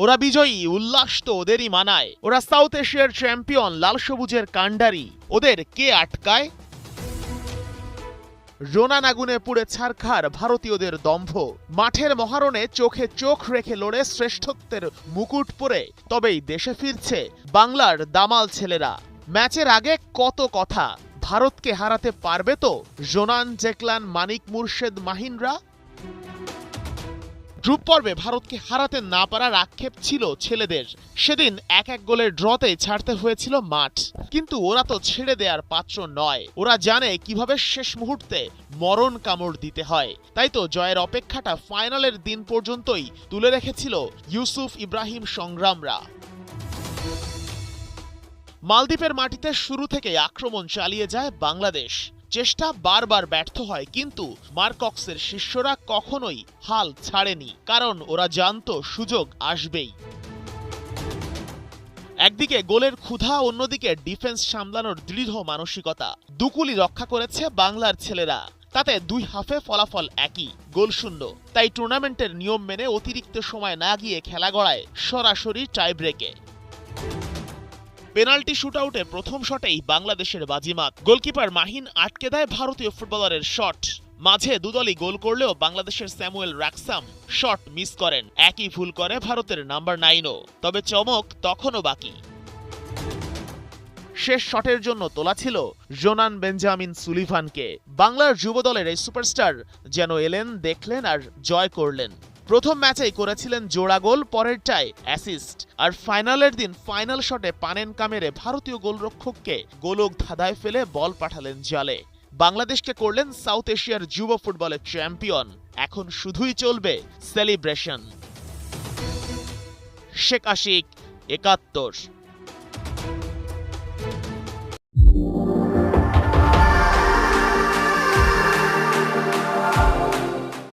ওরা বিজয়ী, উল্লাস তো ওদেরই মানায়। ওরা সাউথ এশিয়ার চ্যাম্পিয়ন, লাল সবুজের কাণ্ডারি। ওদের কে আটকায়? রোনান আগুনে পুড়ে ছারখার ভারতীয়দের দম্ভ। মাঠের মহারণে চোখে চোখ রেখে লড়ে শ্রেষ্ঠত্বের মুকুট পরে তবেই দেশে ফিরছে বাংলার দামাল ছেলেরা। ম্যাচের আগে কত কথা, ভারতকে হারাতে পারবে তো জোনান, জেকলান, মানিক মুর্শেদ, মাহিনরা? গ্রুপ পর্বে ভারতকে হারাতে না পারার আক্ষেপ ছিল ছেলেদের। সেদিন 1-1 গোলের ড্রতে ছাড়তে হয়েছিল মাঠ, কিন্তু ওরা তো ছেড়ে দেওয়ার পাত্র নয়। ওরা জানে কিভাবে শেষ মুহূর্তে মরণ কামড় দিতে হয়। তাই তো জয়ের অপেক্ষাটা ফাইনালের দিন পর্যন্তই তুলে রেখেছিল ইউসুফ ইব্রাহিম সংগ্রামরা। মালদ্বীপের মাটিতে শুরু থেকে আক্রমণ চালিয়ে যায় বাংলাদেশ। চেষ্টা বারবার ব্যর্থ হয়, কিন্তু মার্কক্সের শিষ্যরা কখনোই হাল ছাড়েনি, কারণ ওরা জানতো সুযোগ আসবেই। একদিকে গোলের ক্ষুধা, অন্যদিকে ডিফেন্স সামলানোর দৃঢ় মানসিকতা। দুকুলি রক্ষা করেছে বাংলার ছেলেরা। তাতে দুই হাফে ফলাফল একই, গোলশূন্য। তাই টুর্নামেন্টের নিয়ম মেনে অতিরিক্ত সময় না গিয়ে খেলা গড়ায় সরাসরি টাই ব্রেকে। পেনাল্টি শুটআউটে প্রথম শটেই বাংলাদেশের বাজিমাত। গোলকিপার মাহিন আটকে দেয় ভারতীয় ফুটবলারের শট। মাঝে দুদলই গোল করলেও বাংলাদেশের স্যামুয়েল রাক্সাম শট মিস করেন। একই ভুল করে ভারতের নাম্বার 9ও। তবে চমক তখনও বাকি। শেষ শটের জন্য তোলা ছিল জোনান বেঞ্জামিন সুলিভানকে। বাংলার যুব দলের এই সুপারস্টার যেন এলেন, দেখলেন আর জয় করলেন। প্রথম ম্যাচেই করেছিলেন জোড়া গোল, পরেরটায় অ্যাসিস্ট। আর ফাইনালের দিন ফাইনাল শটে পানেনকা মেরে ভারতীয় গোলরক্ষককে গোলক ধাঁধায় ফেলে বল পাঠালেন জালে। বাংলাদেশকে করলেন সাউথ এশিয়ার যুব ফুটবলের চ্যাম্পিয়ন। এখন শুধুই চলবে সেলিব্রেশন। শেখ আশিক, ৭১।